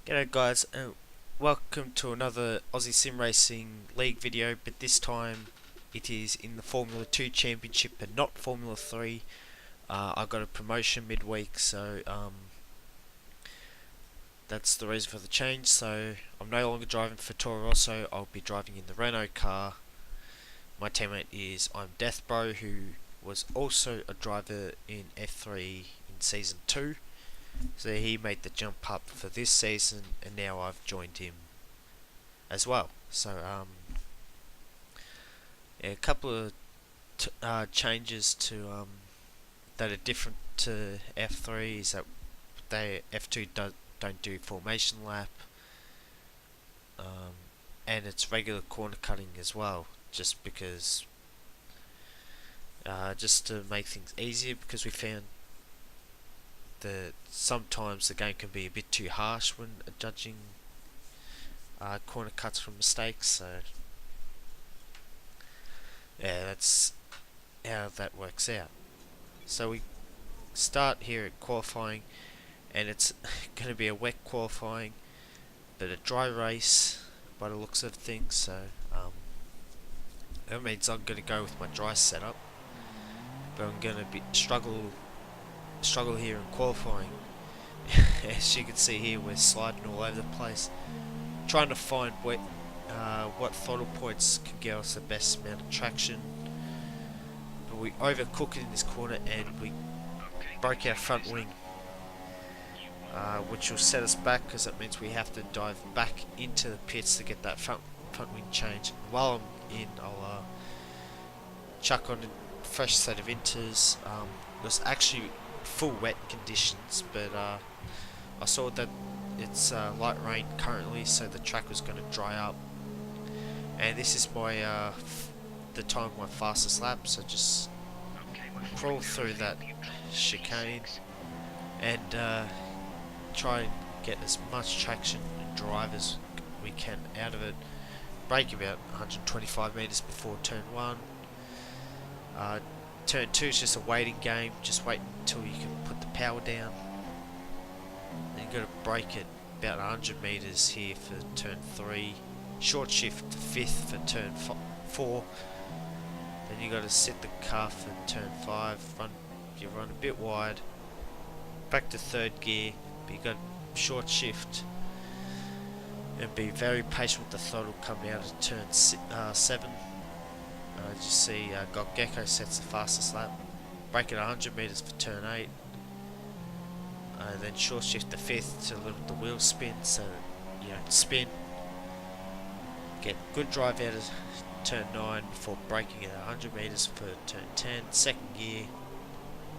G'day guys, and welcome to another Aussie Sim Racing League video, but this time it is in the Formula 2 Championship and not Formula 3. I got a promotion midweek, so that's the reason for the change. So I'm no longer driving for Toro Rosso, I'll be driving in the Renault car. My teammate is I'm Deathbro, who was also a driver in F3 in Season 2. So he made the jump up for this season, and now I've joined him as well. So yeah, a couple of changes to that are different to F3 is that F2 don't do formation lap, and it's regular corner cutting as well, just because just to make things easier, because we found that sometimes the game can be a bit too harsh when judging corner cuts from mistakes. So yeah, that's how that works out. So we start here at qualifying, and it's going to be a wet qualifying but a dry race by the looks of things. So that means I'm going to go with my dry setup, but I'm going to struggle here in qualifying. As you can see here, we're sliding all over the place, trying to find what throttle points can give us the best amount of traction. But we overcook it in this corner and we broke our front wing, which will set us back, because that means we have to dive back into the pits to get that front wing change. And while I'm in, I'll chuck on a fresh set of inters. It was actually full wet conditions, but I saw that it's light rain currently, so the track was going to dry up. And this is my the time of my fastest lap, so just crawl through that chicane and try and get as much traction and drive as we can out of it. Brake about 125 meters before turn 1. Turn 2 is just a waiting game, just wait until you can put the power down. Then you've got to brake at about 100 meters here for turn 3. Short shift to 5th for turn 4. Then you've got to set the car for turn 5. You run a bit wide. Back to 3rd gear, but you've got short shift. And be very patient with the throttle coming out of turn 7. As you see, Got Gecko sets the fastest lap. Brake at 100 meters for turn 8. Then short shift to 5th to let the wheels spin, so you don't spin. Get good drive out of turn 9 before braking at 100 meters for turn 10. 2nd gear,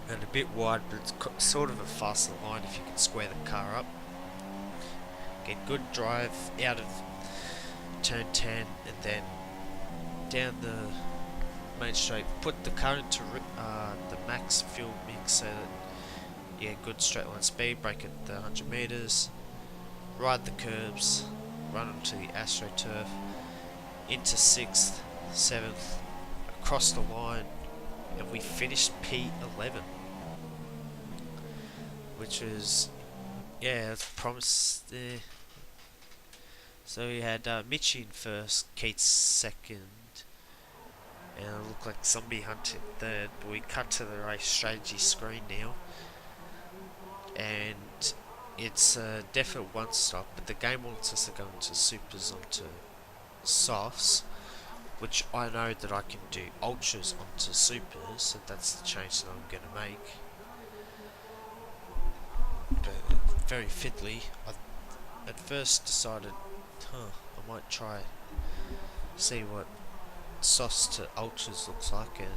and a bit wide, but it's sort of a faster line if you can square the car up. Get good drive out of turn 10, and then down the main straight, put the car into the max fuel mix, so that you get good straight line speed. Brake at the 100 meters, ride the curbs, run onto the AstroTurf, into 6th, 7th, across the line, and we finished P11, which was, yeah, it's promised there. So we had Mitchie in 1st, Keats 2nd, and it looked like Zombie Hunt in 3rd, but we cut to the race strategy screen now, and it's a definite one stop, but the game wants us to go into supers onto softs, which I know that I can do ultras onto supers, so that's the change that I'm going to make. But very fiddly. I at first decided, I might try see what softs to ultras looks like, and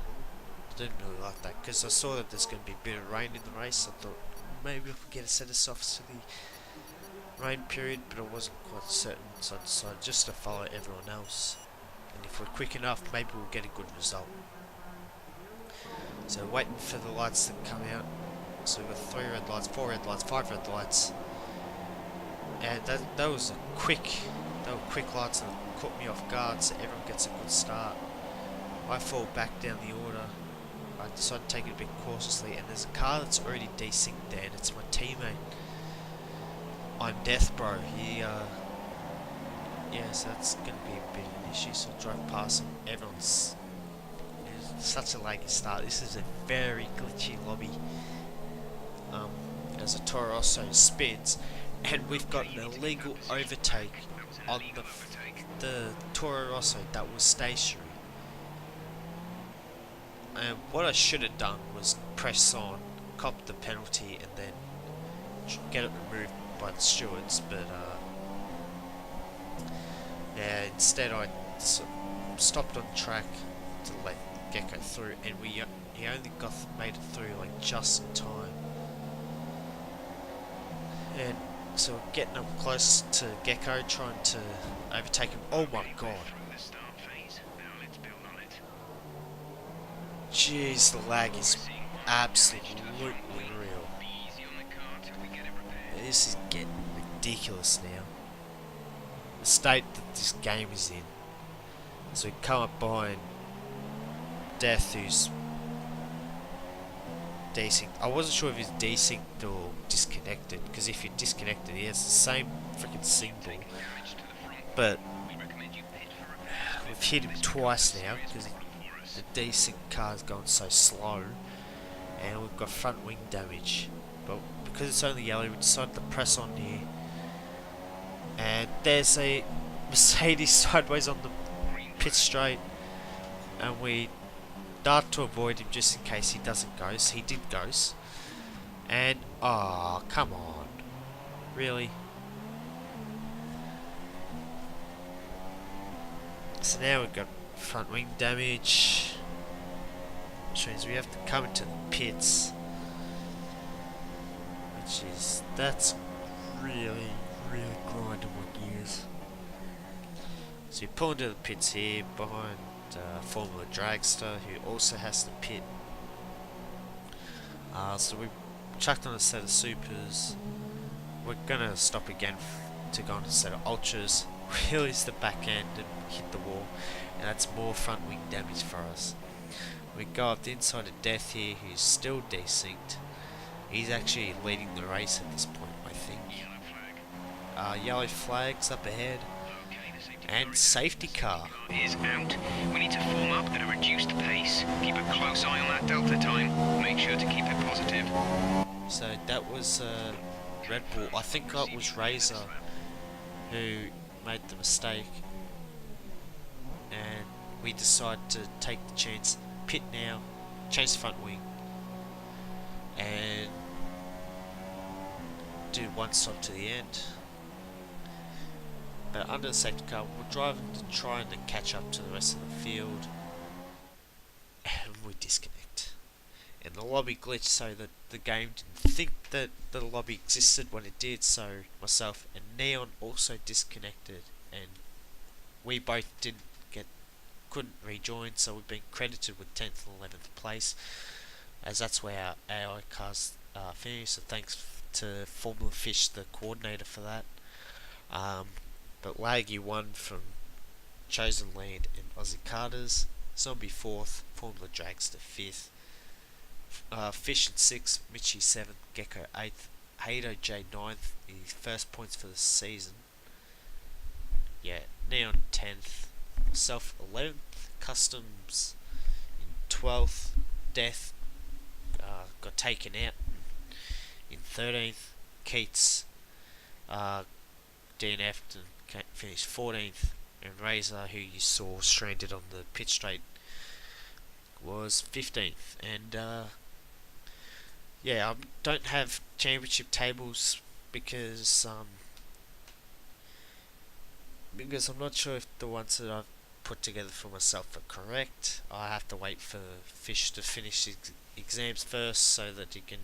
I didn't really like that, because I saw that there's going to be a bit of rain in the race. I thought maybe if we get a set of softs to the rain period, but I wasn't quite certain, so I decided just to follow everyone else, and if we're quick enough, maybe we'll get a good result. So waiting for the lights to come out. So we've got 3 red lights, 4 red lights, 5 red lights, and that was they were quick lights and it caught me off guard, so everyone gets a good start. I fall back down the order. I decided to take it a bit cautiously, and there's a car that's already desynced there, and it's my teammate. I'm Death Bro. Yeah, so that's gonna be a bit of an issue. So I drive past him. Everyone's it's such a laggy start. This is a very glitchy lobby. As a Toro Rosso spins, and we've got an illegal overtake on the Toro Rosso that was stationary. And what I should have done was press on, cop the penalty, and then get it removed by the stewards. But yeah, instead I stopped on track to let Gecko through, and he only made it through like just in time. And so we're getting up close to Gecko, trying to overtake him. Oh my god! Jeez, the lag is absolutely real. This is getting ridiculous now. The state that this game is in. So we come up behind Death, who's desynced. I wasn't sure if he's desynced or disconnected, because if you're disconnected, he has the same freaking symbol. But we've hit him twice now because the desynced car's going so slow, and we've got front wing damage. But because it's only yellow, we decided to press on here, and there's a Mercedes sideways on the pit straight, and we dart to avoid him just in case he doesn't ghost. He did ghost, and oh come on, really? So now we've got front wing damage, which means we have to come into the pits, that's really grinding my gears. So you pull into the pits here behind Formula Dragster, who also has to pit. So we chucked on a set of supers. We're gonna stop again to go on a set of ultras, release the back end and hit the wall, and that's more front wing damage for us. We go up the inside of Death here, who's still desynced. He's actually leading the race at this point, I think. Yellow flags up ahead. And safety car is out. We need to form up at a reduced pace. Keep a close eye on that delta time. Make sure to keep it positive. So that was Red Bull. I think that was Razor who made the mistake, and we decided to take the chance, pit now, change the front wing, and do one stop to the end. But under the safety car, we're driving to try and catch up to the rest of the field, and we disconnect. And the lobby glitched so that the game didn't think that the lobby existed when it did, so myself and Neon also disconnected, and we both couldn't rejoin, so we've been credited with 10th and 11th place, as that's where our AI cars finished, so thanks to Formula Fish, the coordinator, for that. But Laggy won from Chosen Land and Aussie Carters, Zombie 4th, Formula Dragster 5th, Fish in 6th, Mitchie 7th, Gecko 8th, Hato J 9th, his first points for the season. Yeah, Neon 10th, myself 11th, Customs in 12th, Death got taken out in 13th, Keats DNF'd and finished 14th, and Razor, who you saw stranded on the pit straight, was 15th. And yeah, I don't have championship tables because I'm not sure if the ones that I've put together for myself are correct. I have to wait for Fish to finish his exams first so that he can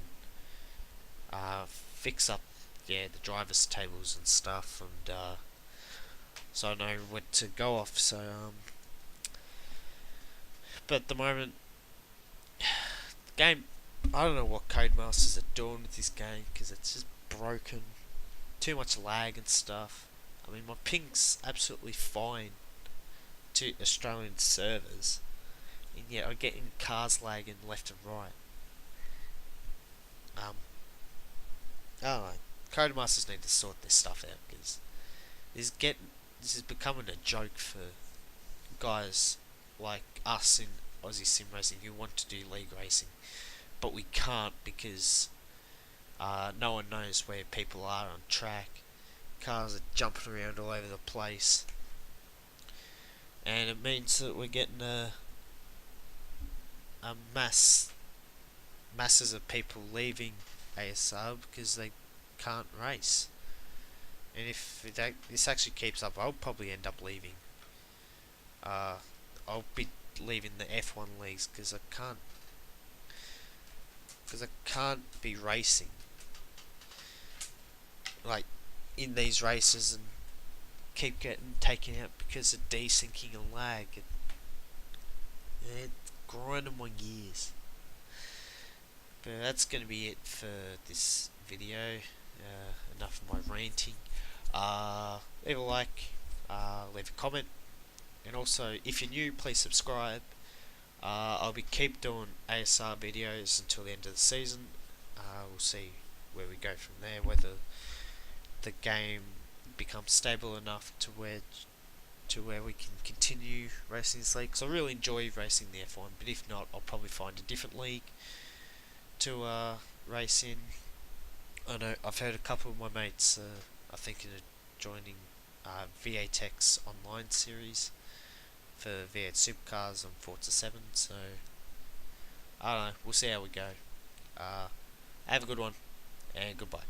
fix up the drivers' tables and stuff, and so I know when to go off. So but at the moment, the game, I don't know what Codemasters are doing with this game, because it's just broken, too much lag and stuff. I mean, my ping's absolutely fine to Australian servers, and yet I'm getting cars lagging left and right. Oh, Codemasters need to sort this stuff out, because this is becoming a joke for guys like us in Aussie sim racing who want to do league racing, but we can't because no one knows where people are on track. Cars are jumping around all over the place, and it means that we're getting a masses of people leaving ASR because they can't race. And if this actually keeps up, I'll probably end up leaving. I'll be leaving the F1 leagues because I can't be racing like in these races and keep getting taken out because of desyncing and lag. It's grinding my gears. But that's going to be it for this video. Enough of my ranting. Leave a like, leave a comment, and also if you're new, please subscribe. I'll keep doing ASR videos until the end of the season. We'll see where we go from there, whether the game becomes stable enough to where we can continue racing this league. Because I really enjoy racing the F1, but if not, I'll probably find a different league to race in. I know I've heard a couple of my mates are thinking of joining V8 Tech's online series for V8 Supercars on Forza 7, so I don't know, we'll see how we go. Have a good one, and goodbye.